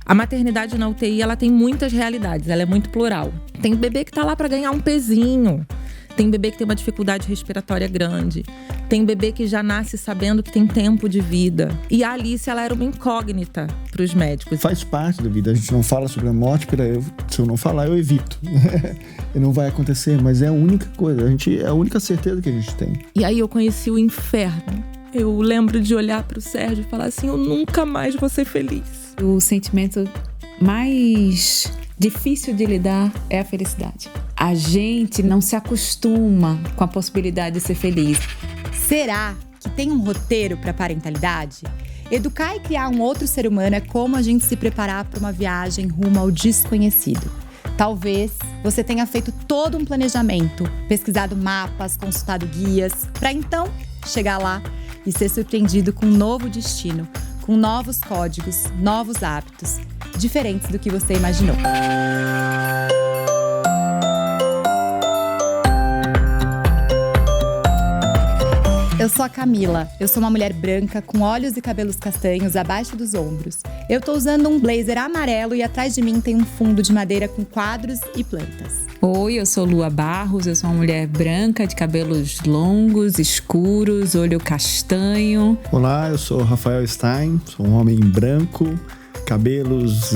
A maternidade na UTI, ela tem muitas realidades, ela é muito plural. Tem bebê que tá lá para ganhar um pezinho. Tem bebê que tem uma dificuldade respiratória grande. Tem bebê que já nasce sabendo que tem tempo de vida. E a Alice, ela era uma incógnita para os médicos. Faz parte da vida. A gente não fala sobre a morte, porque se eu não falar, eu evito. E não vai acontecer, mas é a única coisa. É a única certeza que a gente tem. E aí eu conheci o inferno. Eu lembro de olhar para o Sérgio e falar assim, eu nunca mais vou ser feliz. O sentimento mais difícil de lidar é a felicidade. A gente não se acostuma com a possibilidade de ser feliz. Será que tem um roteiro para a parentalidade? Educar e criar um outro ser humano é como a gente se preparar para uma viagem rumo ao desconhecido. Talvez você tenha feito todo um planejamento, pesquisado mapas, consultado guias, para então chegar lá e ser surpreendido com um novo destino, com novos códigos, novos hábitos, diferentes do que você imaginou. Eu sou a Camila, eu sou uma mulher branca com olhos e cabelos castanhos abaixo dos ombros. Eu tô usando um blazer amarelo e atrás de mim tem um fundo de madeira com quadros e plantas. Oi, eu sou Lua Barros, eu sou uma mulher branca de cabelos longos, escuros, olho castanho. Olá, eu sou Rafael Stein, sou um homem branco, cabelos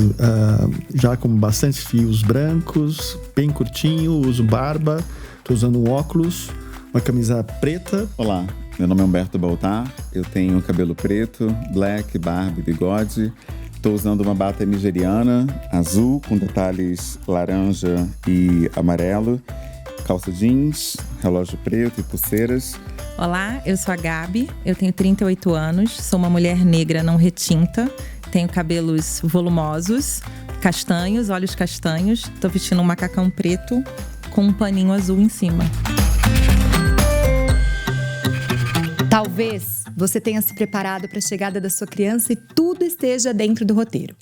já com bastante fios brancos, bem curtinho, uso barba, tô usando um óculos, uma camisa preta. Olá, meu nome é Humberto Baltar, eu tenho cabelo preto, black, barba e bigode. Estou usando uma bata nigeriana, azul, com detalhes laranja e amarelo, calça jeans, relógio preto e pulseiras. Olá, eu sou a Gabi, eu tenho 38 anos, sou uma mulher negra não retinta, tenho cabelos volumosos, castanhos, olhos castanhos, estou vestindo um macacão preto com um paninho azul em cima. Talvez você tenha se preparado para a chegada da sua criança e tudo esteja dentro do roteiro.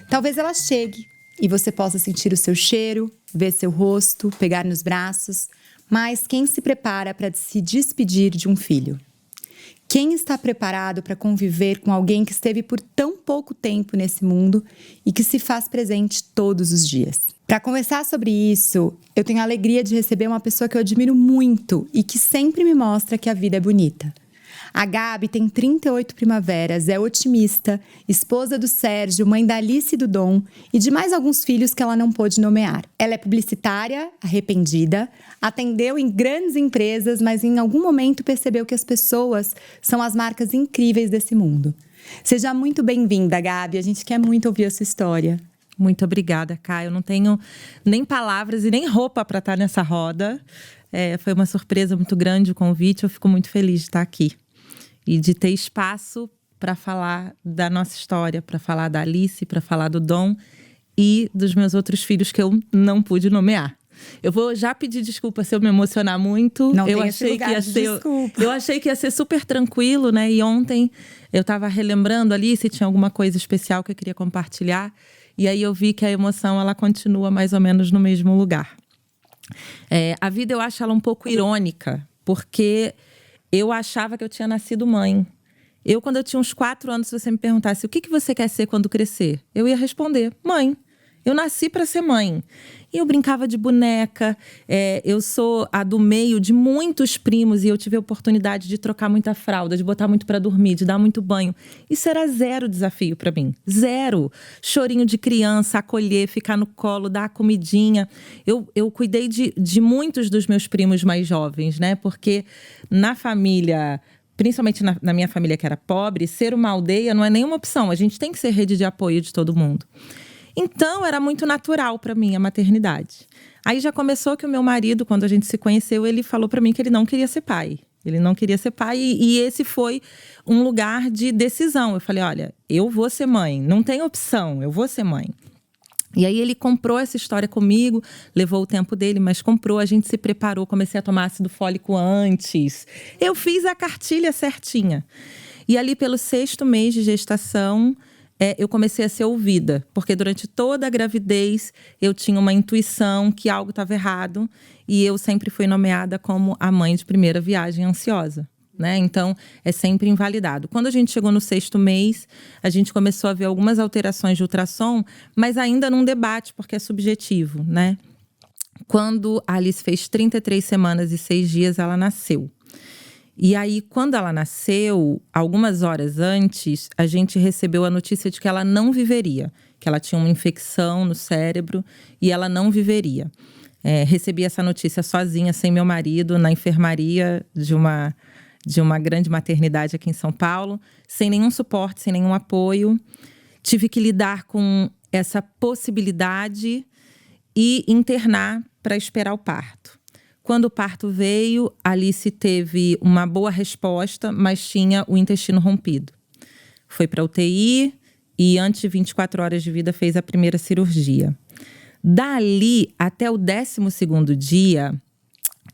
Talvez ela chegue e você possa sentir o seu cheiro, ver seu rosto, pegar nos braços. Mas quem se prepara para se despedir de um filho? Quem está preparado para conviver com alguém que esteve por tão pouco tempo nesse mundo e que se faz presente todos os dias? Para conversar sobre isso, eu tenho a alegria de receber uma pessoa que eu admiro muito e que sempre me mostra que a vida é bonita. A Gabi tem 38 primaveras, é otimista, esposa do Sérgio, mãe da Alice e do Dom e de mais alguns filhos que ela não pôde nomear. Ela é publicitária, arrependida, atendeu em grandes empresas, mas em algum momento percebeu que as pessoas são as marcas incríveis desse mundo. Seja muito bem-vinda, Gabi, a gente quer muito ouvir a sua história. Muito obrigada, Kai. Eu não tenho nem palavras e nem roupa para estar nessa roda. Foi uma surpresa muito grande o convite, eu fico muito feliz de estar aqui. E de ter espaço para falar da nossa história, para falar da Alice, para falar do Dom e dos meus outros filhos que eu não pude nomear. Eu vou já pedir desculpa se eu me emocionar muito. Eu achei que ia ser super tranquilo, né? E ontem eu estava relembrando ali se tinha alguma coisa especial que eu queria compartilhar. E aí eu vi que a emoção, ela continua mais ou menos no mesmo lugar. A vida, eu acho ela um pouco irônica, porque eu achava que eu tinha nascido mãe. Quando eu tinha uns 4 anos, se você me perguntasse o que você quer ser quando crescer, eu ia responder, mãe. Eu nasci para ser mãe. E eu brincava de boneca. Eu sou a do meio de muitos primos e eu tive a oportunidade de trocar muita fralda, de botar muito para dormir, de dar muito banho. Isso era zero desafio para mim. Zero. Chorinho de criança, acolher, ficar no colo, dar a comidinha. Eu cuidei de muitos dos meus primos mais jovens, né? Porque na família, principalmente na minha família que era pobre, ser uma aldeia não é nenhuma opção. A gente tem que ser rede de apoio de todo mundo. Então, era muito natural para mim a maternidade. Aí já começou que o meu marido, quando a gente se conheceu, ele falou para mim que ele não queria ser pai. Ele não queria ser pai e esse foi um lugar de decisão. Eu falei, olha, eu vou ser mãe, não tem opção, eu vou ser mãe. E aí ele comprou essa história comigo, levou o tempo dele, mas comprou, a gente se preparou, comecei a tomar ácido fólico antes. Eu fiz a cartilha certinha. E ali pelo 6º mês de gestação, eu comecei a ser ouvida, porque durante toda a gravidez eu tinha uma intuição que algo estava errado e eu sempre fui nomeada como a mãe de primeira viagem ansiosa. né? Então, é sempre invalidado. Quando a gente chegou no 6º mês, a gente começou a ver algumas alterações de ultrassom, mas ainda num debate, porque é subjetivo, né? Quando a Alice fez 33 semanas e 6 dias, ela nasceu. E aí, quando ela nasceu, algumas horas antes, a gente recebeu a notícia de que ela não viveria, que ela tinha uma infecção no cérebro e ela não viveria. Recebi essa notícia sozinha, sem meu marido, na enfermaria de uma grande maternidade aqui em São Paulo, sem nenhum suporte, sem nenhum apoio. Tive que lidar com essa possibilidade e internar para esperar o parto. Quando o parto veio, Alice teve uma boa resposta, mas tinha o intestino rompido. Foi para UTI e antes de 24 horas de vida fez a primeira cirurgia. Dali até o 12º dia,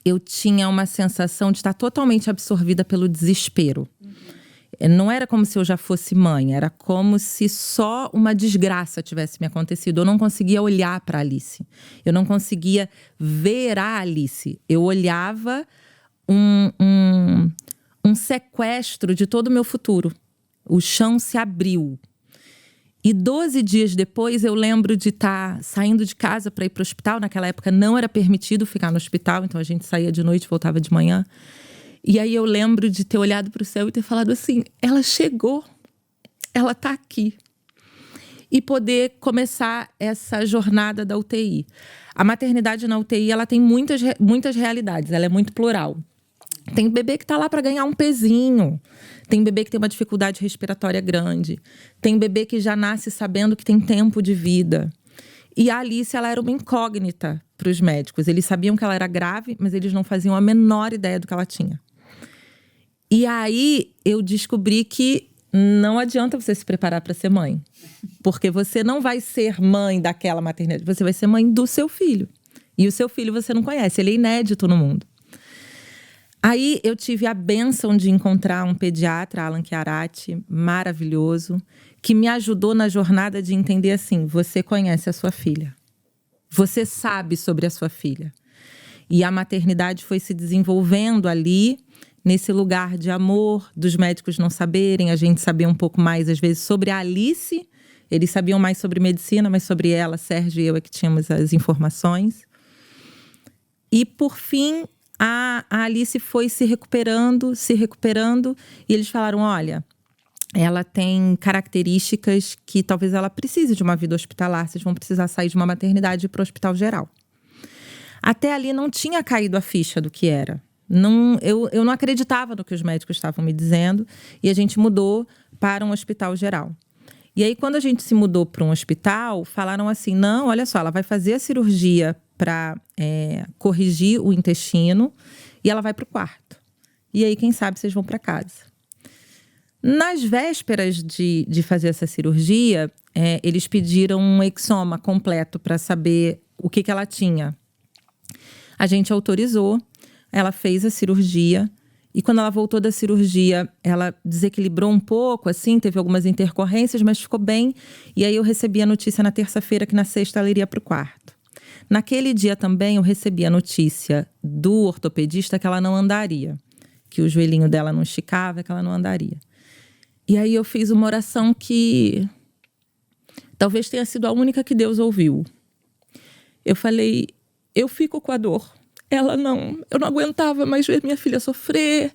eu tinha uma sensação de estar totalmente absorvida pelo desespero. Não era como se eu já fosse mãe, era como se só uma desgraça tivesse me acontecido. Eu não conseguia olhar para a Alice. Eu não conseguia ver a Alice. Eu olhava um sequestro de todo o meu futuro. O chão se abriu. E 12 dias depois, eu lembro de estar saindo de casa para ir para o hospital. Naquela época não era permitido ficar no hospital, então a gente saía de noite e voltava de manhã. E aí eu lembro de ter olhado para o céu e ter falado assim, ela chegou, ela está aqui. E poder começar essa jornada da UTI. A maternidade na UTI, ela tem muitas realidades, ela é muito plural. Tem bebê que está lá para ganhar um pezinho. Tem bebê que tem uma dificuldade respiratória grande. Tem bebê que já nasce sabendo que tem tempo de vida. E a Alice, ela era uma incógnita para os médicos. Eles sabiam que ela era grave, mas eles não faziam a menor ideia do que ela tinha. E aí, eu descobri que não adianta você se preparar para ser mãe. Porque você não vai ser mãe daquela maternidade. Você vai ser mãe do seu filho. E o seu filho você não conhece. Ele é inédito no mundo. Aí, eu tive a bênção de encontrar um pediatra, Alan Chiarati, maravilhoso, que me ajudou na jornada de entender assim, você conhece a sua filha. Você sabe sobre a sua filha. E a maternidade foi se desenvolvendo ali, nesse lugar de amor, dos médicos não saberem, a gente sabia um pouco mais, às vezes, sobre a Alice. Eles sabiam mais sobre medicina, mas sobre ela, Sérgio e eu é que tínhamos as informações. E, por fim, a Alice foi se recuperando, e eles falaram, olha, ela tem características que talvez ela precise de uma vida hospitalar, vocês vão precisar sair de uma maternidade para o hospital geral. Até ali não tinha caído a ficha do que era. Eu não acreditava no que os médicos estavam me dizendo e a gente mudou para um hospital geral. E aí, quando a gente se mudou para um hospital, falaram assim, não, olha só, ela vai fazer a cirurgia para corrigir o intestino e ela vai para o quarto. E aí, quem sabe, vocês vão para casa. Nas vésperas de fazer essa cirurgia, eles pediram um exoma completo para saber o que ela tinha. A gente autorizou. Ela fez a cirurgia e quando ela voltou da cirurgia, ela desequilibrou um pouco, assim, teve algumas intercorrências, mas ficou bem. E aí eu recebi a notícia na terça-feira que na sexta ela iria para o quarto. Naquele dia também eu recebi a notícia do ortopedista que ela não andaria, que o joelhinho dela não esticava, que ela não andaria. E aí eu fiz uma oração que talvez tenha sido a única que Deus ouviu. Eu falei, eu fico com a dor. Eu não aguentava mais ver minha filha sofrer.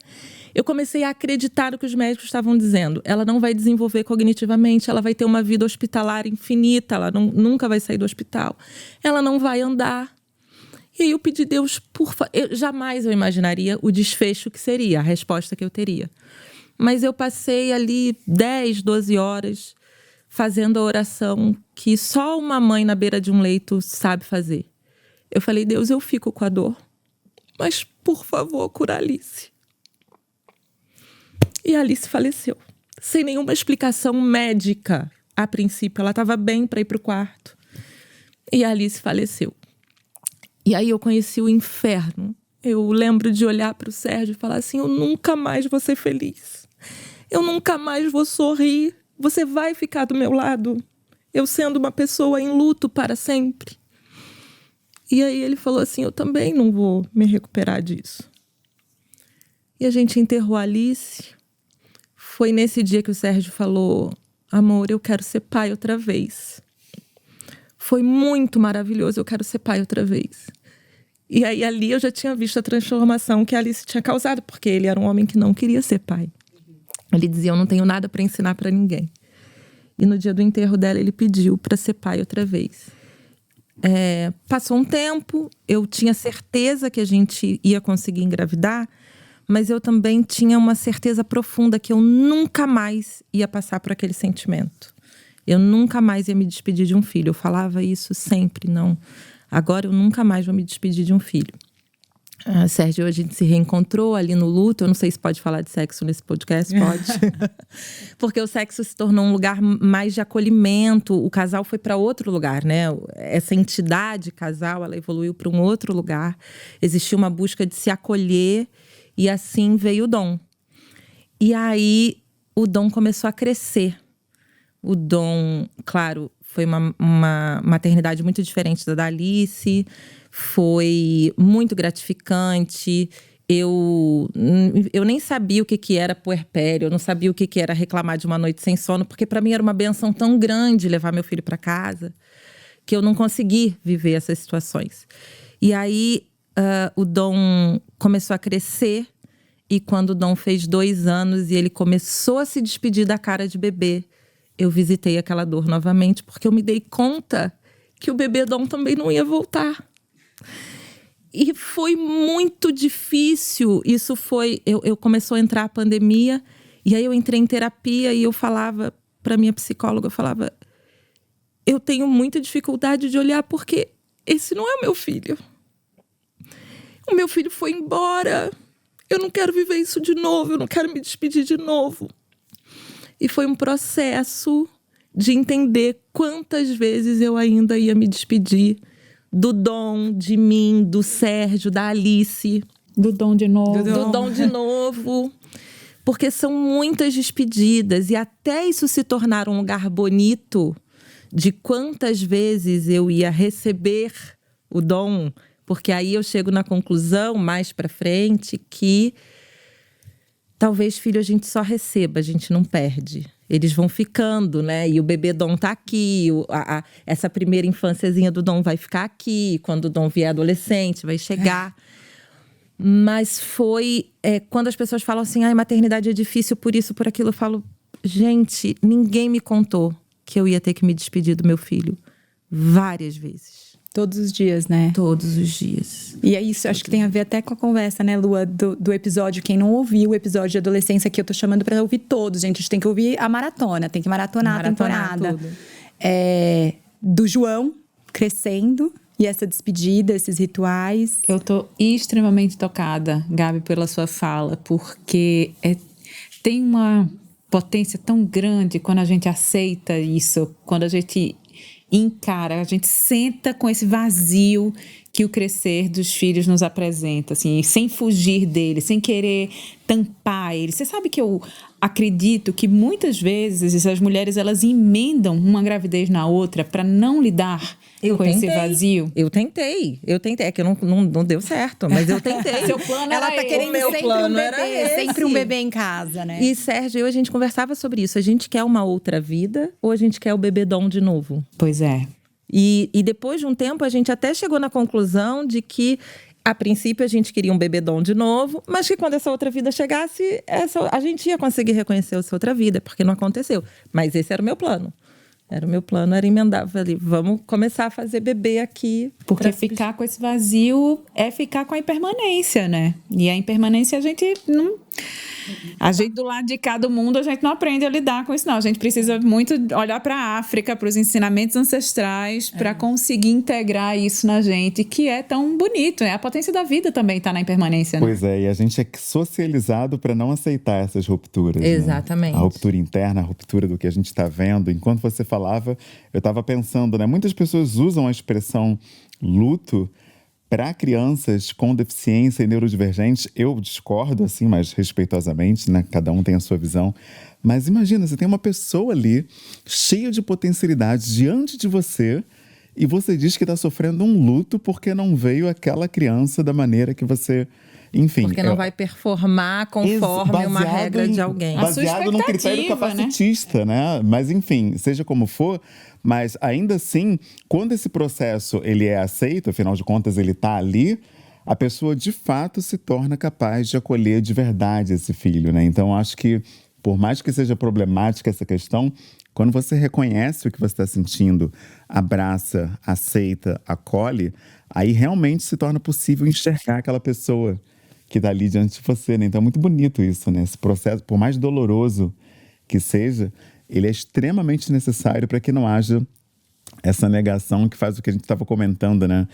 Eu comecei a acreditar no que os médicos estavam dizendo. Ela não vai desenvolver cognitivamente, ela vai ter uma vida hospitalar infinita, ela nunca vai sair do hospital. Ela não vai andar. E aí eu pedi a Deus, por favor. Jamais eu imaginaria o desfecho que seria, a resposta que eu teria. Mas eu passei ali 10, 12 horas fazendo a oração que só uma mãe na beira de um leito sabe fazer. Eu falei, Deus, eu fico com a dor. Mas, por favor, cura a Alice. E a Alice faleceu. Sem nenhuma explicação médica. A princípio, ela estava bem para ir para o quarto. E a Alice faleceu. E aí eu conheci o inferno. Eu lembro de olhar para o Sérgio e falar assim, eu nunca mais vou ser feliz. Eu nunca mais vou sorrir. Você vai ficar do meu lado? Eu sendo uma pessoa em luto para sempre. E aí ele falou assim, eu também não vou me recuperar disso. E a gente enterrou a Alice. Foi nesse dia que o Sérgio falou: amor, eu quero ser pai outra vez. Foi muito maravilhoso, eu quero ser pai outra vez. E aí ali eu já tinha visto a transformação que a Alice tinha causado, porque ele era um homem que não queria ser pai. Ele dizia: eu não tenho nada para ensinar para ninguém. E no dia do enterro dela ele pediu para ser pai outra vez. Passou um tempo, eu tinha certeza que a gente ia conseguir engravidar, mas eu também tinha uma certeza profunda que eu nunca mais ia passar por aquele sentimento. Eu nunca mais ia me despedir de um filho. Eu falava isso sempre, não. Agora eu nunca mais vou me despedir de um filho. Sérgio, a gente se reencontrou ali no luto. Eu não sei se pode falar de sexo nesse podcast, pode. Porque o sexo se tornou um lugar mais de acolhimento. O casal foi para outro lugar, né? Essa entidade casal, ela evoluiu para um outro lugar. Existiu uma busca de se acolher e assim veio o Dom. E aí o Dom começou a crescer. O Dom, claro, foi uma maternidade muito diferente da Alice. Foi muito gratificante. Eu nem sabia o que era puerpério, eu não sabia o que era reclamar de uma noite sem sono, porque para mim era uma benção tão grande levar meu filho para casa, que eu não consegui viver essas situações. E aí o Dom começou a crescer, e quando o Dom fez 2 anos e ele começou a se despedir da cara de bebê, eu visitei aquela dor novamente, porque eu me dei conta que o bebê Dom também não ia voltar. E foi muito difícil. Isso foi... Eu começou a entrar a pandemia, e aí eu entrei em terapia e eu falava para minha psicóloga, eu falava: eu tenho muita dificuldade de olhar, porque esse não é o meu filho. O meu filho foi embora. Eu não quero viver isso de novo, eu não quero me despedir de novo. E foi um processo de entender quantas vezes eu ainda ia me despedir do Dom, de mim, do Sérgio, da Alice. Do Dom de novo. Do Dom de novo. Porque são muitas despedidas. E até isso se tornar um lugar bonito, de quantas vezes eu ia receber o Dom. Porque aí eu chego na conclusão, mais pra frente, que talvez filho a gente só receba, a gente não perde. Eles vão ficando, né? E o bebê Dom tá aqui. Essa primeira infânciazinha do Dom vai ficar aqui. Quando o Dom vier adolescente, vai chegar. Mas foi... quando as pessoas falam assim: ai, maternidade é difícil por isso, por aquilo. Eu falo: gente, ninguém me contou que eu ia ter que me despedir do meu filho várias vezes. Todos os dias, né? Todos os dias. E é isso, acho que tem a ver até com a conversa, né, Lua, do episódio. Quem não ouviu o episódio de adolescência, que eu tô chamando pra ouvir todos, gente. A gente tem que ouvir a maratona, tem que maratonar a temporada. Tudo. Do João crescendo e essa despedida, esses rituais. Eu tô extremamente tocada, Gabi, pela sua fala, porque tem uma potência tão grande quando a gente aceita isso, quando a gente encara, a gente senta com esse vazio que o crescer dos filhos nos apresenta, assim, sem fugir dele, sem querer tampar ele. Você sabe que eu acredito que muitas vezes as mulheres, elas emendam uma gravidez na outra para não lidar com esse vazio. Eu tentei. É que não deu certo, mas eu tentei. Seu plano Ela tá querendo sempre um bebê, sempre um bebê em casa, né? E Sérgio, a gente conversava sobre isso. A gente quer uma outra vida ou a gente quer o bebê Dom de novo? Pois é. E depois de um tempo, a gente até chegou na conclusão de que, a princípio, a gente queria um bebê Dom de novo, mas que quando essa outra vida chegasse, a gente ia conseguir reconhecer essa outra vida, porque não aconteceu. Mas esse era o meu plano. Era emendar, falei, vamos começar a fazer bebê aqui. Porque ficar com esse vazio é ficar com a impermanência, né? E a impermanência a gente não... A gente do lado de cá do mundo, a gente não aprende a lidar com isso, não. A gente precisa muito olhar para a África, para os ensinamentos ancestrais, para conseguir integrar isso na gente, que é tão bonito, né? A potência da vida também está na impermanência, né? Pois é, e a gente é socializado para não aceitar essas rupturas. Exatamente. Né? A ruptura interna, a ruptura do que a gente está vendo. Enquanto você falava, eu estava pensando, né? Muitas pessoas usam a expressão luto para crianças com deficiência e neurodivergentes. Eu discordo, assim, mas respeitosamente, né? Cada um tem a sua visão. Mas imagina, você tem uma pessoa ali, cheia de potencialidades, diante de você, e você diz que está sofrendo um luto porque não veio aquela criança da maneira que você Enfim. Porque não vai performar conforme uma regra de alguém. Baseado num critério capacitista, né? Mas enfim, seja como for, mas ainda assim, quando esse processo ele é aceito, afinal de contas ele está ali, a pessoa de fato se torna capaz de acolher de verdade esse filho, né? Então acho que, por mais que seja problemática essa questão, quando você reconhece o que você está sentindo, abraça, aceita, acolhe, aí realmente se torna possível enxergar aquela pessoa que está ali diante de você, né? Então é muito bonito isso, né? Esse processo, por mais doloroso que seja, ele é extremamente necessário para que não haja essa negação que faz o que a gente estava comentando, né?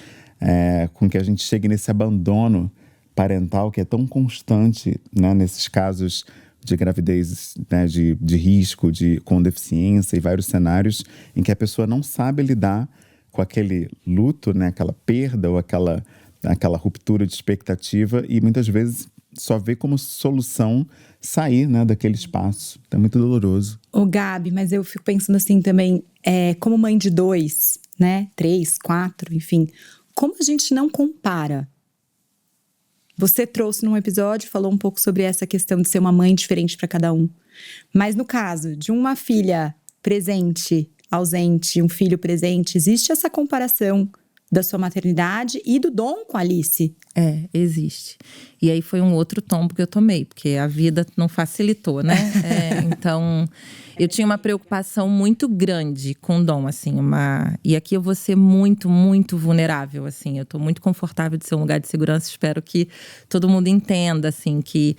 Com que a gente chegue nesse abandono parental que é tão constante, né? Nesses casos de gravidez, né, de risco, com deficiência e vários cenários em que a pessoa não sabe lidar com aquele luto, né, aquela perda ou aquela ruptura de expectativa e muitas vezes só vê como solução sair, né, daquele espaço. Então é muito doloroso. Ô Gabi, mas eu fico pensando assim também, como mãe de 2, né, 3, 4, enfim, como a gente não compara? Você trouxe num episódio, falou um pouco sobre essa questão de ser uma mãe diferente para cada um. Mas no caso de uma filha presente, ausente, um filho presente, existe essa comparação da sua maternidade e do Dom com a Alice? Existe. E aí foi um outro tombo que eu tomei, porque a vida não facilitou, né? Então, eu tinha uma preocupação muito grande com o Dom, assim, e aqui eu vou ser muito, muito vulnerável, assim. Eu tô muito confortável de ser um lugar de segurança, espero que todo mundo entenda, assim, que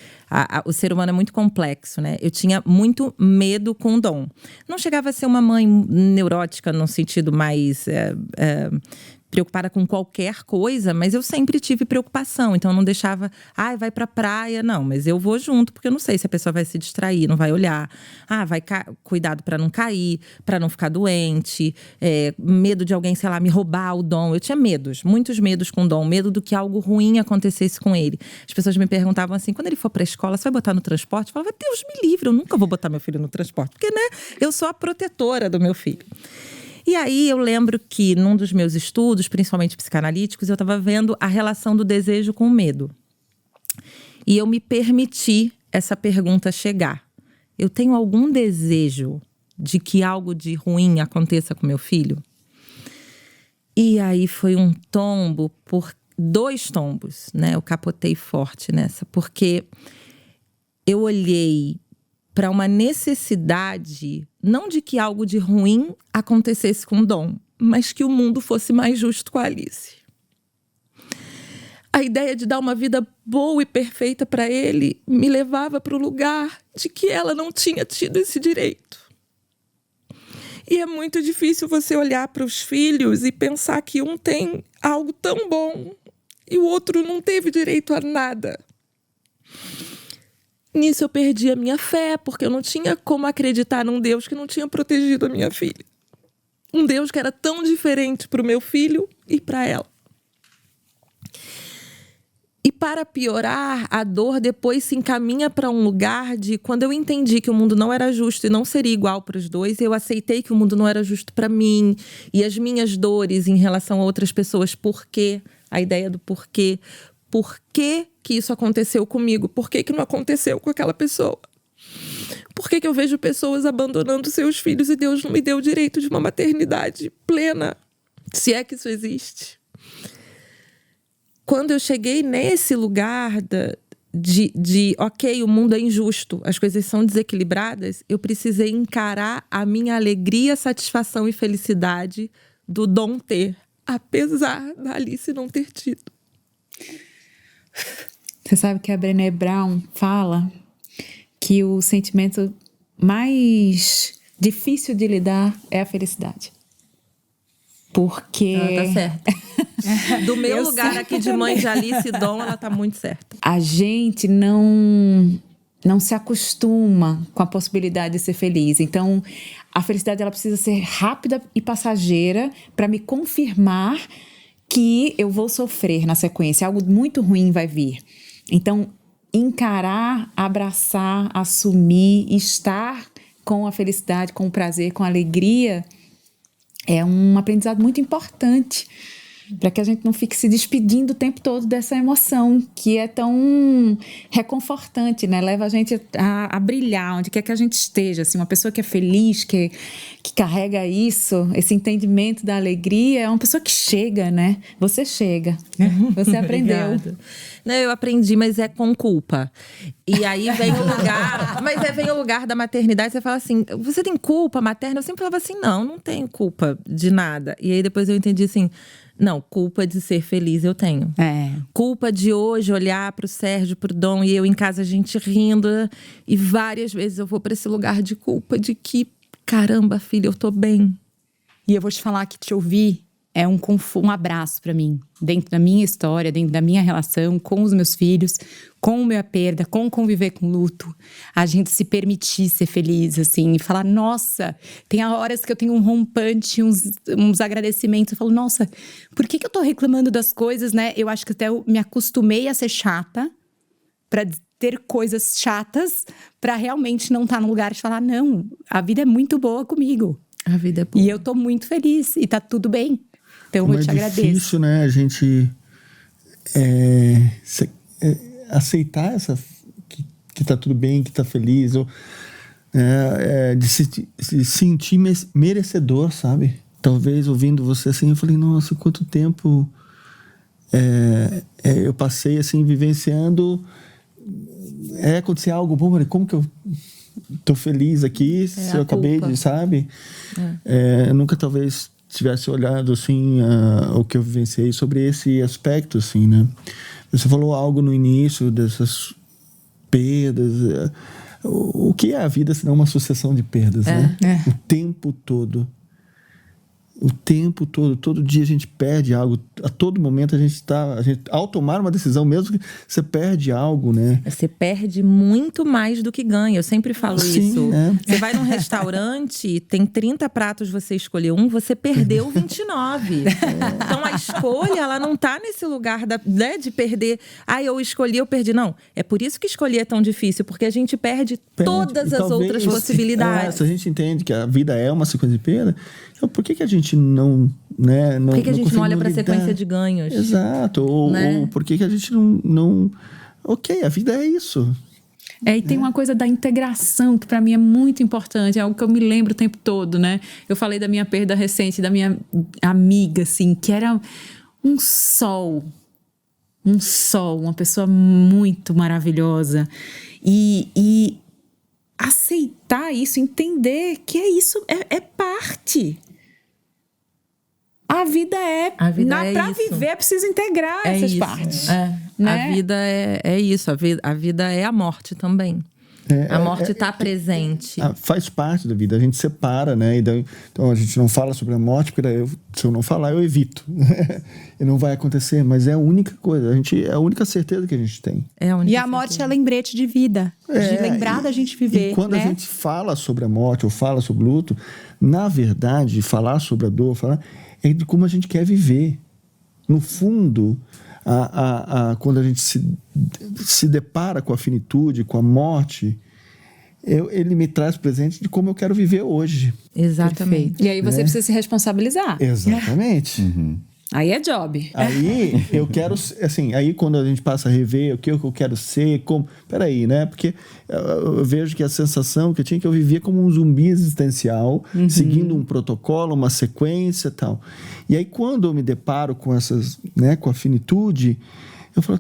o ser humano é muito complexo, né? Eu tinha muito medo com o Dom. Não chegava a ser uma mãe neurótica, no sentido mais preocupada com qualquer coisa, mas eu sempre tive preocupação, então eu não deixava, vai pra praia, não, mas eu vou junto, porque eu não sei se a pessoa vai se distrair, não vai olhar, cuidado pra não cair, pra não ficar doente, medo de alguém, sei lá, me roubar o Dom. Eu tinha medos, muitos medos com o Dom, medo do que algo ruim acontecesse com ele. As pessoas me perguntavam assim, quando ele for pra escola, você vai botar no transporte? Eu falava, Deus me livre, eu nunca vou botar meu filho no transporte, porque, né, eu sou a protetora do meu filho. E aí eu lembro que num dos meus estudos, principalmente psicanalíticos, eu estava vendo a relação do desejo com o medo. E eu me permiti essa pergunta chegar. Eu tenho algum desejo de que algo de ruim aconteça com meu filho? E aí foi um tombo, 2 tombos, né? Eu capotei forte nessa, porque eu olhei para uma necessidade, não de que algo de ruim acontecesse com o Dom, mas que o mundo fosse mais justo com a Alice. A ideia de dar uma vida boa e perfeita para ele me levava para o lugar de que ela não tinha tido esse direito. E é muito difícil você olhar para os filhos e pensar que um tem algo tão bom e o outro não teve direito a nada. Nisso eu perdi a minha fé, porque eu não tinha como acreditar num Deus que não tinha protegido a minha filha. Um Deus que era tão diferente para o meu filho e para ela. E para piorar, a dor depois se encaminha para um lugar de quando eu entendi que o mundo não era justo e não seria igual para os dois, eu aceitei que o mundo não era justo para mim e as minhas dores em relação a outras pessoas. Por quê? A ideia do porquê. Por que isso aconteceu comigo? Por que não aconteceu com aquela pessoa? Por que eu vejo pessoas abandonando seus filhos e Deus não me deu o direito de uma maternidade plena? Se é que isso existe. Quando eu cheguei nesse lugar de ok, o mundo é injusto, as coisas são desequilibradas, eu precisei encarar a minha alegria, satisfação e felicidade do Dom ter, apesar da Alice não ter tido. Você sabe que a Brené Brown fala que o sentimento mais difícil de lidar é a felicidade. Porque... Ela tá certa. Do meu lugar aqui de mãe de Alice e Dom, ela tá muito certa. A gente não se acostuma com a possibilidade de ser feliz. Então, a felicidade ela precisa ser rápida e passageira para me confirmar que eu vou sofrer na sequência. Algo muito ruim vai vir. Então, encarar, abraçar, assumir, estar com a felicidade, com o prazer, com a alegria, é um aprendizado muito importante. Para que a gente não fique se despedindo o tempo todo dessa emoção que é tão reconfortante, né? Leva a gente a brilhar onde quer que a gente esteja. Assim, uma pessoa que é feliz, que carrega isso, esse entendimento da alegria, é uma pessoa que chega, né? Você chega. Você aprendeu. Não, eu aprendi, mas é com culpa. E aí vem o lugar... vem o lugar da maternidade, você fala assim, você tem culpa materna? Eu sempre falava assim, não tenho culpa de nada. E aí depois eu entendi assim... Não, culpa de ser feliz eu tenho. Culpa de hoje olhar pro Sérgio, pro Dom e eu em casa, a gente rindo. E várias vezes eu vou pra esse lugar de culpa de que, caramba, filha, eu tô bem. E eu vou te falar que te ouvir é um abraço pra mim. Dentro da minha história, dentro da minha relação com os meus filhos, com a minha perda, com conviver com luto. A gente se permitir ser feliz, assim. E falar, nossa, tem horas que eu tenho um rompante, uns agradecimentos. Eu falo, nossa, por que eu tô reclamando das coisas, né? Eu acho que até eu me acostumei a ser chata. Pra ter coisas chatas. Pra realmente não estar no lugar de falar, não, a vida é muito boa comigo. A vida é boa. E eu tô muito feliz. E tá tudo bem. Então eu te agradeço. É difícil, né? A gente aceitar que tá tudo bem, que tá feliz, ou de se sentir merecedor, sabe? Talvez ouvindo você assim, eu falei, nossa, quanto tempo eu passei assim, vivenciando acontecer algo bom, mas como que eu tô feliz aqui, se eu acabei de, sabe? Eu nunca talvez tivesse olhado assim o que eu vivenciei sobre esse aspecto, assim, né? Você falou algo no início dessas perdas. O que é a vida senão uma sucessão de perdas, né? O tempo todo. O tempo todo, todo dia a gente perde algo. A todo momento ao tomar uma decisão, mesmo que você perde algo, né? Você perde muito mais do que ganha. Eu sempre falo isso. Você vai num restaurante, tem 30 pratos, você escolheu um, você perdeu 29. Então a escolha, ela não tá nesse lugar de perder. Eu escolhi, eu perdi. Não, é por isso que escolher é tão difícil, porque a gente perde todas as outras possibilidades. Se a gente entende que a vida é uma sequência de perda, então por que a gente não, né? Por que a gente não olha para a sequência de ganhos? Exato. Ou por que a gente não... Ok, a vida é isso. E tem uma coisa da integração que para mim é muito importante, é algo que eu me lembro o tempo todo, né? Eu falei da minha perda recente, da minha amiga, assim, que era um sol, uma pessoa muito maravilhosa. E aceitar isso, entender que isso é parte. A vida para viver é preciso integrar essas partes. Né? A vida é isso, a vida é a morte também. A morte está presente. Faz parte da vida, a gente separa, né? Então a gente não fala sobre a morte, porque se eu não falar, eu evito. E não vai acontecer, mas é a única coisa, é a única certeza que a gente tem. E a morte é lembrete de vida, de lembrar da gente viver. E quando a gente fala sobre a morte ou fala sobre o luto, na verdade, falar sobre a dor, é de como a gente quer viver. No fundo, quando a gente se depara com a finitude, com a morte, ele me traz presente de como eu quero viver hoje. Exatamente. Perfeito. E aí você precisa se responsabilizar. Exatamente. Aí é job. Aí eu quero, assim, aí quando a gente passa a rever o que eu quero ser, como... Peraí, né? Porque eu vejo que a sensação que eu tinha que eu vivia como um zumbi existencial, seguindo um protocolo, uma sequência e tal. E aí quando eu me deparo com essas, né, com a finitude, eu falo,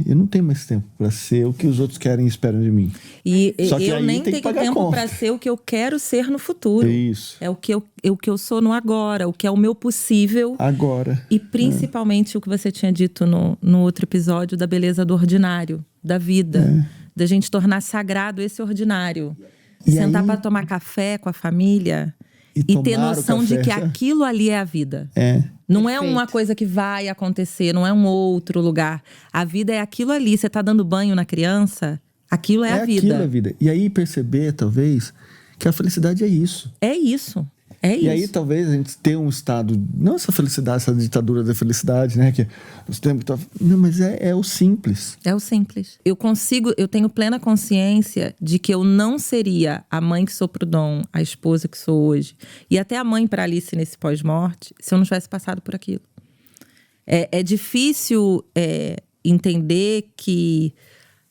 eu não tenho mais tempo para ser o que os outros querem e esperam de mim. E eu nem tenho tempo para ser o que eu quero ser no futuro. Isso. É o que eu sou no agora, o que é o meu possível. Agora. E principalmente o que você tinha dito no outro episódio da beleza do ordinário, da vida. Da gente tornar sagrado esse ordinário. Sentar para tomar café com a família e ter noção de que aquilo ali é a vida. Não é uma coisa que vai acontecer, não é um outro lugar. A vida é aquilo ali. Você tá dando banho na criança, aquilo é a vida. Aquilo é a vida. E aí perceber, talvez, que a felicidade é isso. É isso. E aí talvez a gente tenha um estado, não essa felicidade, essa ditadura da felicidade, né? Que os tempos não, mas é o simples. É o simples. Eu tenho plena consciência de que eu não seria a mãe que sou pro Dom, a esposa que sou hoje, e até a mãe para Alice nesse pós-morte, se eu não tivesse passado por aquilo. É difícil entender que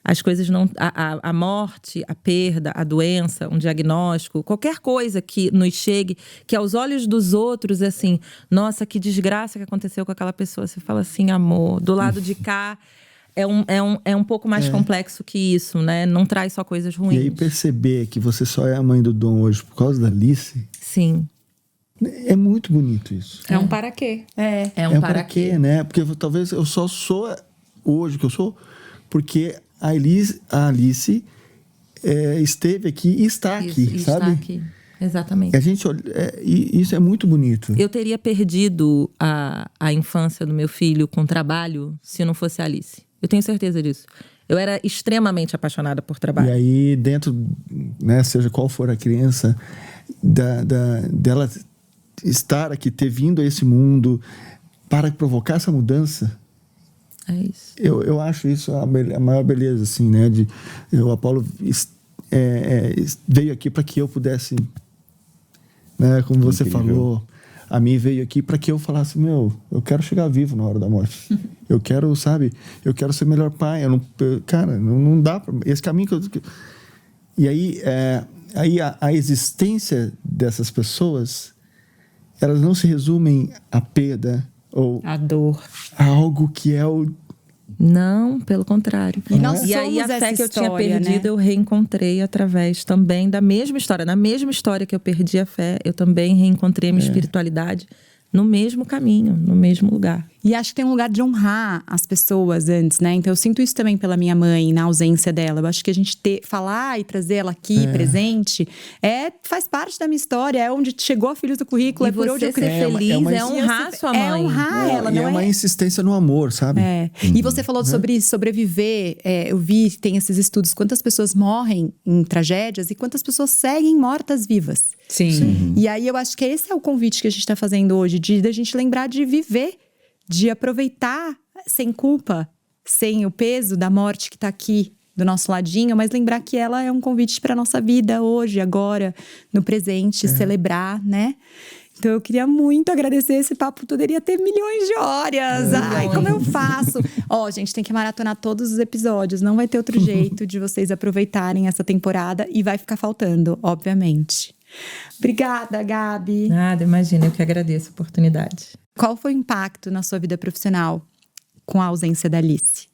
as coisas não... A morte, a perda, a doença, um diagnóstico, qualquer coisa que nos chegue, que aos olhos dos outros é assim, nossa, que desgraça que aconteceu com aquela pessoa. Você fala assim, amor, do lado de cá é um pouco mais complexo que isso, né? Não traz só coisas ruins. E aí perceber que você só é a mãe do Dom hoje por causa da Alice... Sim. É muito bonito isso. É um para quê? É um para quê, né? Porque talvez eu só sou hoje o que eu sou porque a Alice esteve aqui e está aqui, sabe? Está aqui, exatamente. A gente isso é muito bonito. Eu teria perdido a infância do meu filho com trabalho se não fosse a Alice. Eu tenho certeza disso. Eu era extremamente apaixonada por trabalho. E aí, dentro, né, seja qual for a criança, dela estar aqui, ter vindo a esse mundo para provocar essa mudança. É isso. Eu acho isso a maior beleza, assim, né? O Apolo veio aqui para que eu pudesse, né? Como você falou, a mim veio aqui para que eu falasse, eu quero chegar vivo na hora da morte. Eu quero, sabe? Eu quero ser melhor pai. Cara, não dá para esse caminho que eu... E aí, a existência dessas pessoas, elas não se resumem à perda ou a dor, a algo que é o... Não, pelo contrário. E aí a fé que eu tinha história, perdido, né? eu reencontrei através também da mesma história. Na mesma história que eu perdi a fé, eu também reencontrei a minha espiritualidade no mesmo caminho, no mesmo lugar. E acho que tem um lugar de honrar as pessoas antes, né? Então eu sinto isso também pela minha mãe, na ausência dela. Eu acho que a gente falar e trazer ela aqui, presente, faz parte da minha história. É onde chegou a Filhos do Currículo, E é por onde eu você ser cresci. feliz, é honrar sua mãe. É honrar ela, não é uma insistência no amor, sabe? E você falou sobre sobreviver. Eu vi, tem esses estudos, quantas pessoas morrem em tragédias e quantas pessoas seguem mortas-vivas. Sim. E aí eu acho que esse é o convite que a gente está fazendo hoje, da gente lembrar de viver, de aproveitar sem culpa, sem o peso da morte que está aqui do nosso ladinho, mas lembrar que ela é um convite para a nossa vida hoje, agora, no presente, celebrar, né? Então eu queria muito agradecer esse papo, poderia ter milhões de horas. Ai, como eu faço? Gente, tem que maratonar todos os episódios, não vai ter outro jeito de vocês aproveitarem essa temporada e vai ficar faltando, obviamente. Obrigada, Gabi. Nada, imagina, eu que agradeço a oportunidade. Qual foi o impacto na sua vida profissional com a ausência da Alice?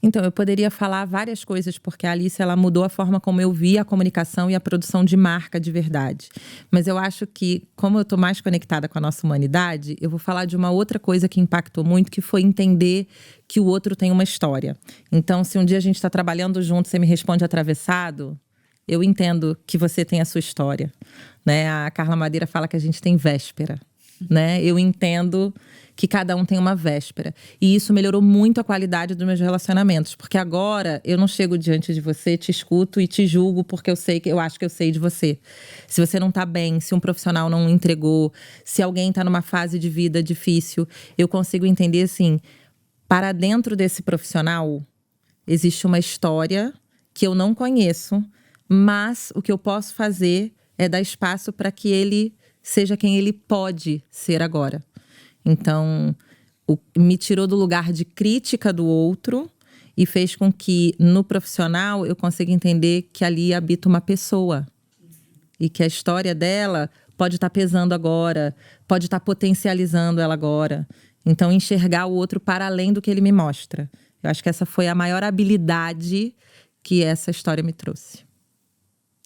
Então, eu poderia falar várias coisas, porque a Alice, ela mudou a forma como eu via a comunicação e a produção de marca de verdade. Mas eu acho que, como eu tô mais conectada com a nossa humanidade, eu vou falar de uma outra coisa que impactou muito, que foi entender que o outro tem uma história. Então, se um dia a gente tá trabalhando junto, você me responde atravessado, eu entendo que você tem a sua história, né? A Carla Madeira fala que a gente tem véspera, né? Eu entendo que cada um tem uma véspera. E isso melhorou muito a qualidade dos meus relacionamentos. Porque agora eu não chego diante de você, te escuto e te julgo porque eu acho que eu sei de você. Se você não tá bem, se um profissional não entregou, se alguém tá numa fase de vida difícil, eu consigo entender assim, para dentro desse profissional existe uma história que eu não conheço, mas o que eu posso fazer é dar espaço para que ele seja quem ele pode ser agora. Então, me tirou do lugar de crítica do outro e fez com que, no profissional, eu consiga entender que ali habita uma pessoa. E que a história dela pode estar pesando agora, pode estar potencializando ela agora. Então, enxergar o outro para além do que ele me mostra. Eu acho que essa foi a maior habilidade que essa história me trouxe.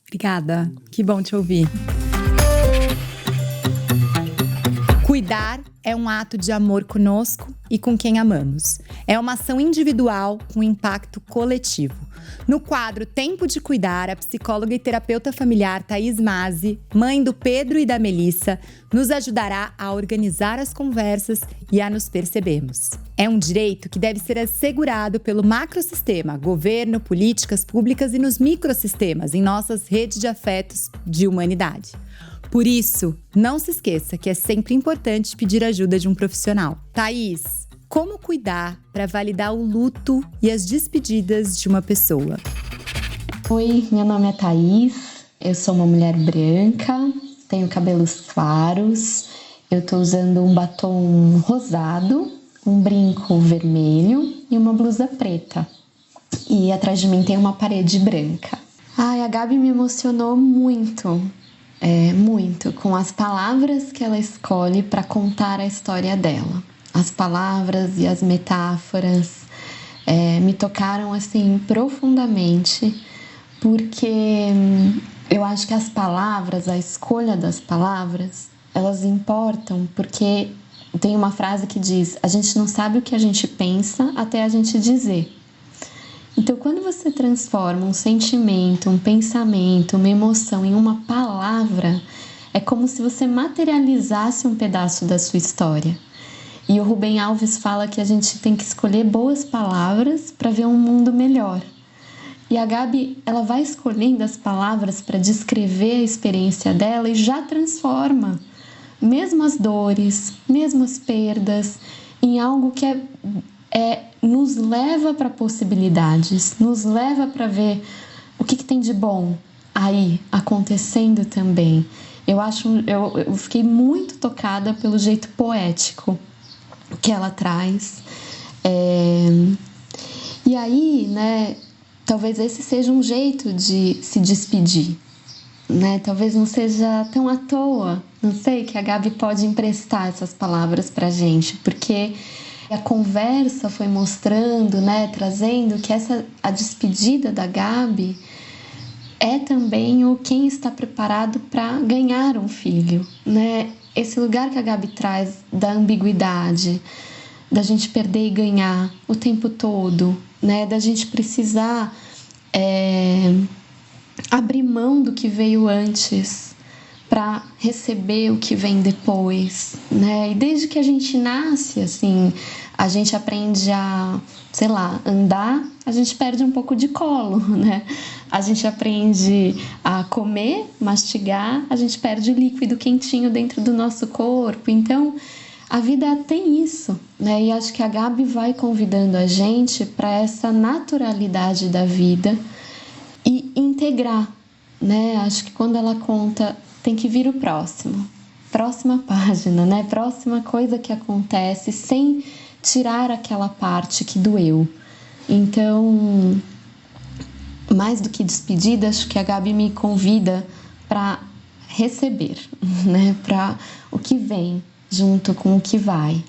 Obrigada. Que bom te ouvir. Cuidar é um ato de amor conosco e com quem amamos. É uma ação individual com impacto coletivo. No quadro Tempo de Cuidar, a psicóloga e terapeuta familiar Thaís Mazzi, mãe do Pedro e da Melissa, nos ajudará a organizar as conversas e a nos percebermos. É um direito que deve ser assegurado pelo macrosistema, governo, políticas públicas e nos microsistemas, em nossas redes de afetos de humanidade. Por isso, não se esqueça que é sempre importante pedir ajuda de um profissional. Thaís, como cuidar para validar o luto e as despedidas de uma pessoa? Oi, meu nome é Thaís, eu sou uma mulher branca, tenho cabelos claros, eu tô usando um batom rosado um brinco vermelho e uma blusa preta. E atrás de mim tem uma parede branca. Ai, a Gabi me emocionou muito, muito, com as palavras que ela escolhe para contar a história dela. As palavras e as metáforas me tocaram assim profundamente, porque eu acho que as palavras, a escolha das palavras, elas importam, porque tem uma frase que diz: a gente não sabe o que a gente pensa até a gente dizer. Então, quando você transforma um sentimento, um pensamento, uma emoção em uma palavra, é como se você materializasse um pedaço da sua história. E o Rubem Alves fala que a gente tem que escolher boas palavras para ver um mundo melhor. E a Gabi, ela vai escolhendo as palavras para descrever a experiência dela e já transforma, mesmo as dores, mesmo as perdas, em algo que nos leva para possibilidades, nos leva para ver o que tem de bom aí acontecendo também. Eu fiquei muito tocada pelo jeito poético que ela traz. E aí, né, talvez esse seja um jeito de se despedir, né? Talvez não seja tão à toa, não sei, que a Gabi pode emprestar essas palavras pra gente, porque a conversa foi mostrando, né, trazendo que a despedida da Gabi é também o quem está preparado para ganhar um filho, né? Esse lugar que a Gabi traz da ambiguidade, da gente perder e ganhar o tempo todo, né? Da gente precisar abrir mão do que veio antes para receber o que vem depois, né? E desde que a gente nasce, assim, a gente aprende a, sei lá, andar, a gente perde um pouco de colo, né? A gente aprende a comer, mastigar, a gente perde o líquido quentinho dentro do nosso corpo. Então, a vida tem isso, né? E acho que a Gabi vai convidando a gente para essa naturalidade da vida e integrar, né? Acho que quando ela conta, tem que vir o próxima página, né? Próxima coisa que acontece, sem tirar aquela parte que doeu. Então, mais do que despedida, acho que a Gabi me convida para receber, né? Para o que vem junto com o que vai.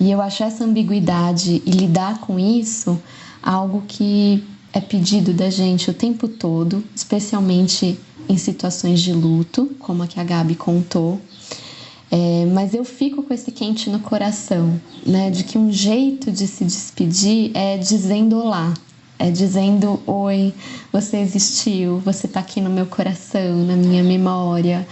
E eu acho essa ambiguidade e lidar com isso algo que é pedido da gente o tempo todo, especialmente em situações de luto, como a que a Gabi contou. Mas eu fico com esse quente no coração, né? De que um jeito de se despedir é dizendo olá, é dizendo oi, você existiu, você tá aqui no meu coração, na minha memória,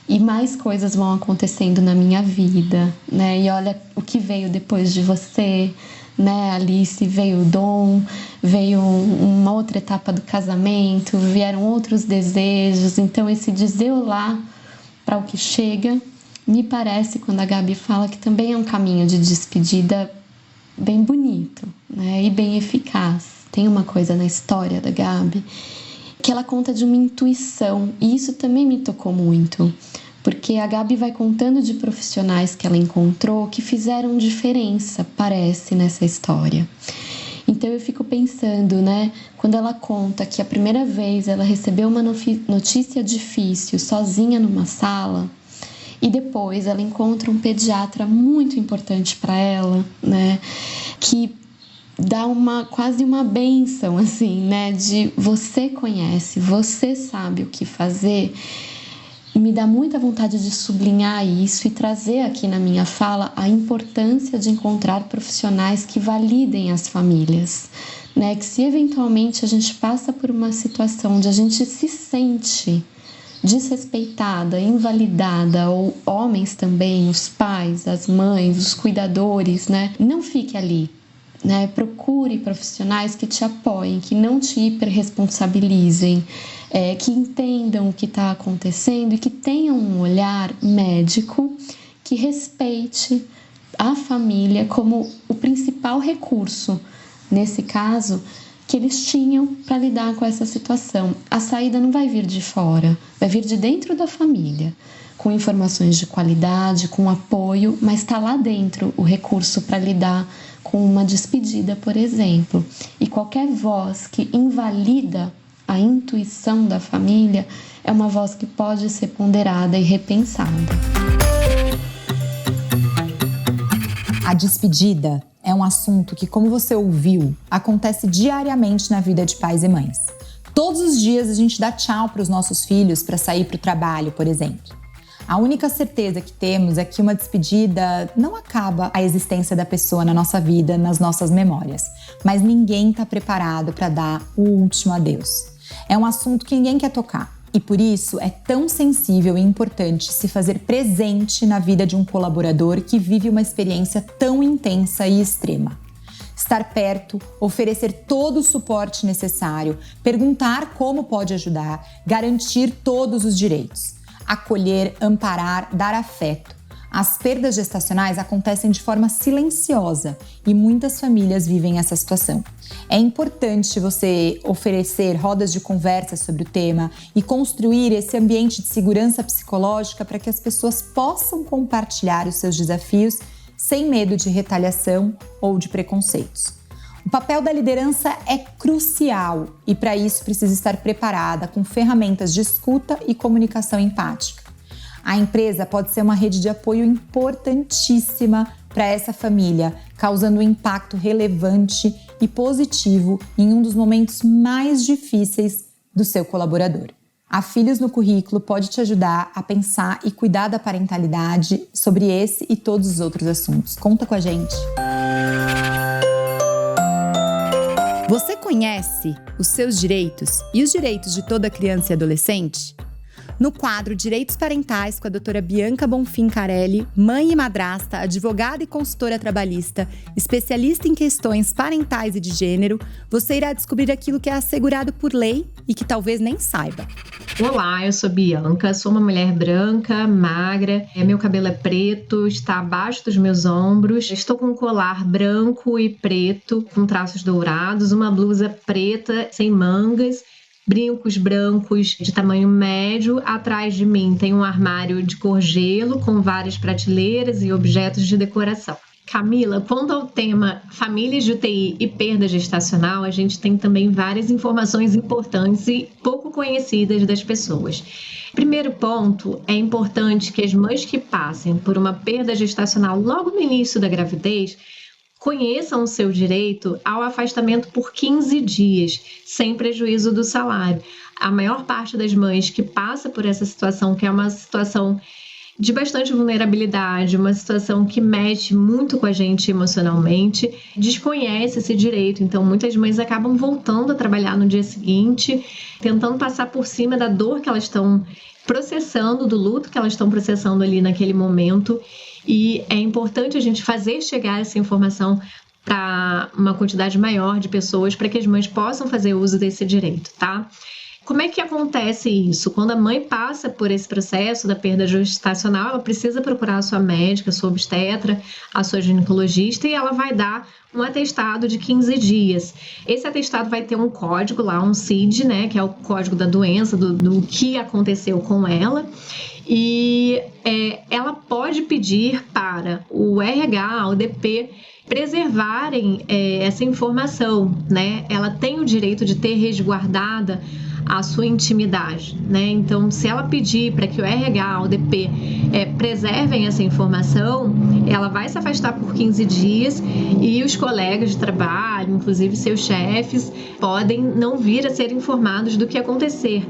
e mais coisas vão acontecendo na minha vida, né? E olha o que veio depois de você, né, Alice? Veio o Dom, veio uma outra etapa do casamento, vieram outros desejos. Então esse dizer olá para o que chega, me parece, quando a Gabi fala, que também é um caminho de despedida bem bonito, né, e bem eficaz. Tem uma coisa na história da Gabi que ela conta de uma intuição, e isso também me tocou muito, porque a Gabi vai contando de profissionais que ela encontrou que fizeram diferença, parece, nessa história. Então eu fico pensando, né, quando ela conta que a primeira vez ela recebeu uma notícia difícil sozinha numa sala, e depois ela encontra um pediatra muito importante para ela, né, que dá quase uma bênção, assim, né, de você conhece, você sabe o que fazer. Me dá muita vontade de sublinhar isso e trazer aqui na minha fala a importância de encontrar profissionais que validem as famílias, né, que se eventualmente a gente passa por uma situação onde a gente se sente desrespeitada, invalidada, ou homens também, os pais, as mães, os cuidadores, né, não fique ali. Né? Procure profissionais que te apoiem, que não te hiperresponsabilizem, que entendam o que está acontecendo e que tenham um olhar médico que respeite a família como o principal recurso, nesse caso, que eles tinham para lidar com essa situação. A saída não vai vir de fora, vai vir de dentro da família. com informações de qualidade, com apoio, mas está lá dentro o recurso para lidar com uma despedida, por exemplo. E qualquer voz que invalida a intuição da família é uma voz que pode ser ponderada e repensada. A despedida é um assunto que, como você ouviu, acontece diariamente na vida de pais e mães. Todos os dias a gente dá tchau para os nossos filhos para sair para o trabalho, por exemplo. A única certeza que temos é que uma despedida não acaba a existência da pessoa na nossa vida, nas nossas memórias. Mas ninguém está preparado para dar o último adeus. É um assunto que ninguém quer tocar. E por isso é tão sensível e importante se fazer presente na vida de um colaborador que vive uma experiência tão intensa e extrema. Estar perto, oferecer todo o suporte necessário, perguntar como pode ajudar, garantir todos os direitos. Acolher, amparar, dar afeto. As perdas gestacionais acontecem de forma silenciosa e muitas famílias vivem essa situação. É importante você oferecer rodas de conversa sobre o tema e construir esse ambiente de segurança psicológica para que as pessoas possam compartilhar os seus desafios sem medo de retaliação ou de preconceitos. O papel da liderança é crucial e para isso precisa estar preparada com ferramentas de escuta e comunicação empática. A empresa pode ser uma rede de apoio importantíssima para essa família, causando um impacto relevante e positivo em um dos momentos mais difíceis do seu colaborador. A Filhos no Currículo pode te ajudar a pensar e cuidar da parentalidade sobre esse e todos os outros assuntos. Conta com a gente! Você conhece os seus direitos e os direitos de toda criança e adolescente? No quadro Direitos Parentais com a doutora Bianca Bonfim Carelli, mãe e madrasta, advogada e consultora trabalhista, especialista em questões parentais e de gênero, você irá descobrir aquilo que é assegurado por lei e que talvez nem saiba. Olá, eu sou Bianca, sou uma mulher branca, magra, meu cabelo é preto, está abaixo dos meus ombros, estou com um colar branco e preto, com traços dourados, uma blusa preta sem mangas, brincos brancos de tamanho médio. Atrás de mim tem um armário de cor gelo com várias prateleiras e objetos de decoração. Camila, quanto ao tema famílias de UTI e perda gestacional, a gente tem também várias informações importantes e pouco conhecidas das pessoas. Primeiro ponto, é importante que as mães que passem por uma perda gestacional logo no início da gravidez conheçam o seu direito ao afastamento por 15 dias, sem prejuízo do salário. A maior parte das mães que passa por essa situação, que é uma situação de bastante vulnerabilidade, uma situação que mexe muito com a gente emocionalmente, desconhece esse direito. Então, muitas mães acabam voltando a trabalhar no dia seguinte, tentando passar por cima da dor que elas estão processando, do luto que elas estão processando ali naquele momento. E é importante a gente fazer chegar essa informação para uma quantidade maior de pessoas para que as mães possam fazer uso desse direito, tá? Como é que acontece isso? Quando a mãe passa por esse processo da perda gestacional, ela precisa procurar a sua médica, a sua obstetra, a sua ginecologista e ela vai dar um atestado de 15 dias. Esse atestado vai ter um código lá, um CID, né, que é o código da doença, do que aconteceu com ela. E ela pode pedir para o RH, o DP, preservarem essa informação, né? Ela tem o direito de ter resguardada a sua intimidade, né? Então, se ela pedir para que o RH, o DP, preservem essa informação, ela vai se afastar por 15 dias e os colegas de trabalho, inclusive seus chefes, podem não vir a ser informados do que aconteceu.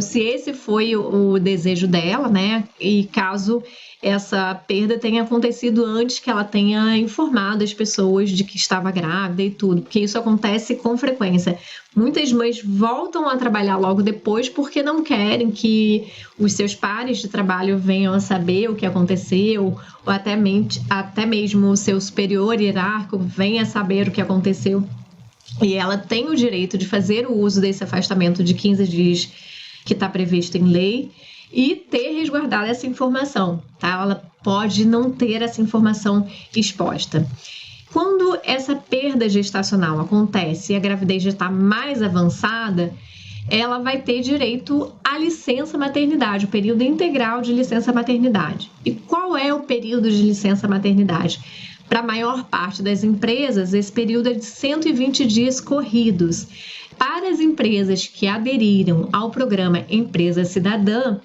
Se esse foi o desejo dela, né? E caso essa perda tenha acontecido antes que ela tenha informado as pessoas de que estava grávida e tudo, porque isso acontece com frequência. Muitas mães voltam a trabalhar logo depois porque não querem que os seus pares de trabalho venham a saber o que aconteceu, ou até mesmo o seu superior hierárquico venha a saber o que aconteceu. E ela tem o direito de fazer o uso desse afastamento de 15 dias que está previsto em lei, e ter resguardado essa informação, tá? Ela pode não ter essa informação exposta. Quando essa perda gestacional acontece e a gravidez já está mais avançada, ela vai ter direito à licença maternidade, o período integral de licença maternidade. E qual é o período de licença maternidade? Para a maior parte das empresas, esse período é de 120 dias corridos. Para as empresas que aderiram ao programa Empresa Cidadã,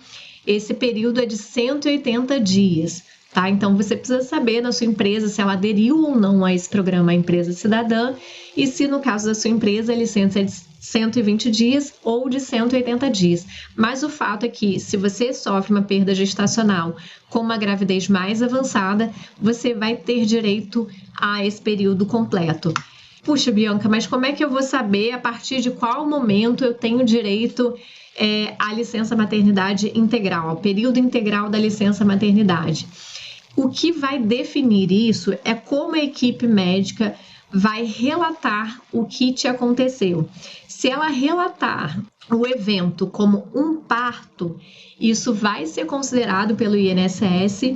esse período é de 180 dias. Tá? Então, você precisa saber na sua empresa se ela aderiu ou não a esse programa Empresa Cidadã e se, no caso da sua empresa, a licença é de 120 dias ou de 180 dias. Mas o fato é que, se você sofre uma perda gestacional com uma gravidez mais avançada, você vai ter direito a esse período completo. Puxa, Bianca, mas como é que eu vou saber a partir de qual momento eu tenho direito à licença maternidade integral, ao período integral da licença maternidade? O que vai definir isso é como a equipe médica vai relatar o que te aconteceu. Se ela relatar o evento como um parto, isso vai ser considerado pelo INSS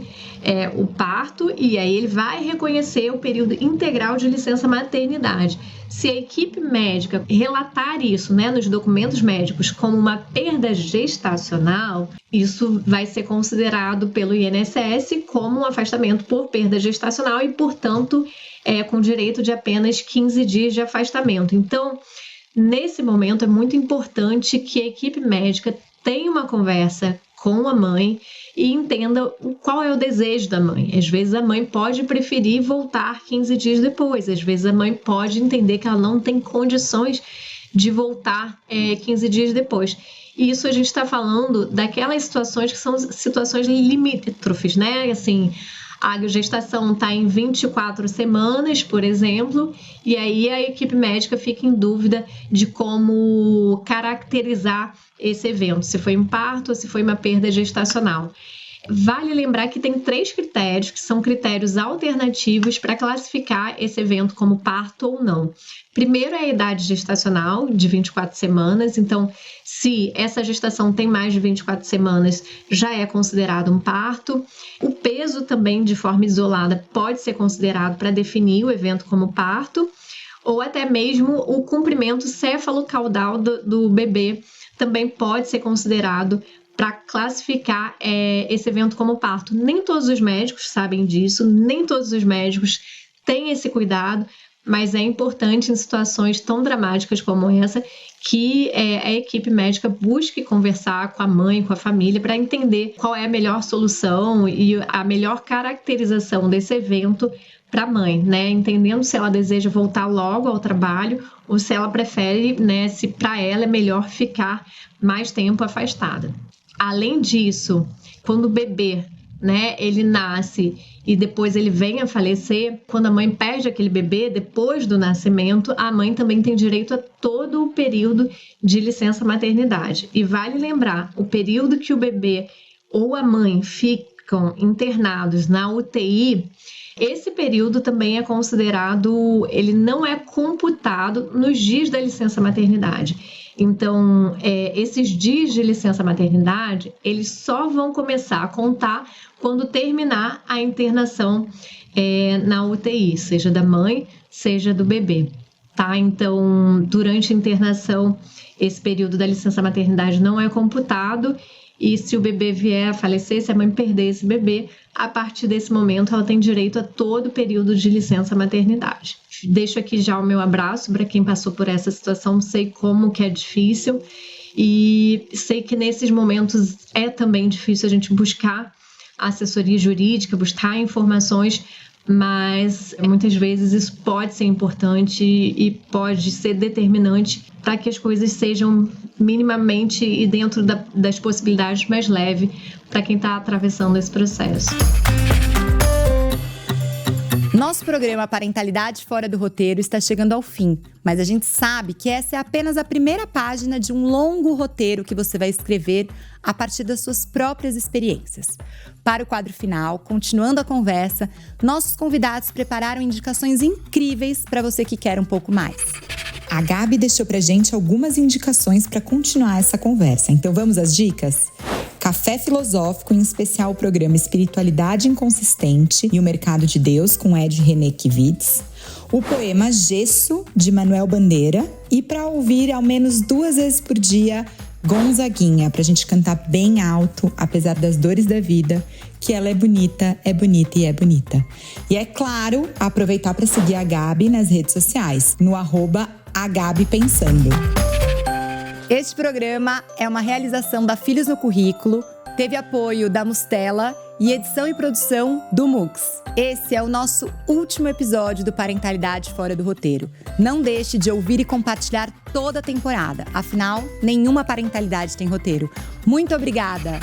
o parto, e aí ele vai reconhecer o período integral de licença maternidade. Se a equipe médica relatar isso, nos documentos médicos como uma perda gestacional, isso vai ser considerado pelo INSS como um afastamento por perda gestacional e, portanto, com direito de apenas 15 dias de afastamento. Então, nesse momento, é muito importante que a equipe médica tenha uma conversa com a mãe e entenda qual é o desejo da mãe. Às vezes a mãe pode preferir voltar 15 dias depois, às vezes a mãe pode entender que ela não tem condições de voltar 15 dias depois. E isso a gente está falando daquelas situações que são situações limítrofes, Assim, a gestação está em 24 semanas, por exemplo, e aí a equipe médica fica em dúvida de como caracterizar esse evento, se foi um parto ou se foi uma perda gestacional. Vale lembrar que tem 3 critérios, que são critérios alternativos para classificar esse evento como parto ou não. Primeiro é a idade gestacional, de 24 semanas. Então, se essa gestação tem mais de 24 semanas, já é considerado um parto. O peso também, de forma isolada, pode ser considerado para definir o evento como parto. Ou até mesmo o comprimento céfalo-caudal do bebê também pode ser considerado para classificar esse evento como parto. Nem todos os médicos sabem disso, nem todos os médicos têm esse cuidado, mas é importante em situações tão dramáticas como essa que a equipe médica busque conversar com a mãe, com a família, para entender qual é a melhor solução e a melhor caracterização desse evento para a mãe, entendendo se ela deseja voltar logo ao trabalho ou se ela prefere, se para ela é melhor ficar mais tempo afastada. Além disso, quando o bebê, ele nasce e depois ele vem a falecer, quando a mãe perde aquele bebê, depois do nascimento, a mãe também tem direito a todo o período de licença maternidade. E vale lembrar, o período que o bebê ou a mãe ficam internados na UTI, esse período também é considerado, ele não é computado nos dias da licença maternidade. Então, esses dias de licença maternidade, eles só vão começar a contar quando terminar a internação na UTI, seja da mãe, seja do bebê, tá? Então, durante a internação, esse período da licença maternidade não é computado e se o bebê vier a falecer, se a mãe perder esse bebê, a partir desse momento ela tem direito a todo o período de licença maternidade. Deixo aqui já o meu abraço para quem passou por essa situação, sei como que é difícil e sei que nesses momentos é também difícil a gente buscar assessoria jurídica, buscar informações, mas muitas vezes isso pode ser importante e pode ser determinante para que as coisas sejam minimamente e dentro das possibilidades mais leves para quem está atravessando esse processo. Nosso programa Parentalidade Fora do Roteiro está chegando ao fim, mas a gente sabe que essa é apenas a primeira página de um longo roteiro que você vai escrever a partir das suas próprias experiências. Para o quadro final, continuando a conversa, nossos convidados prepararam indicações incríveis para você que quer um pouco mais. A Gabi deixou pra gente algumas indicações para continuar essa conversa, então vamos às dicas? Café Filosófico, em especial o programa Espiritualidade Inconsistente e o Mercado de Deus, com Ed René Kivitz. o poema Gesso, de Manuel Bandeira, e para ouvir ao menos 2 vezes por dia Gonzaguinha, pra gente cantar bem alto, apesar das dores da vida, que ela é bonita e é bonita. E é claro, aproveitar para seguir a Gabi nas redes sociais, no @agabipensando. Este programa é uma realização da Filhos no Currículo, teve apoio da Mustela e edição e produção do Mux. Esse é o nosso último episódio do Parentalidade Fora do Roteiro. Não deixe de ouvir e compartilhar toda a temporada. Afinal, nenhuma parentalidade tem roteiro. Muito obrigada!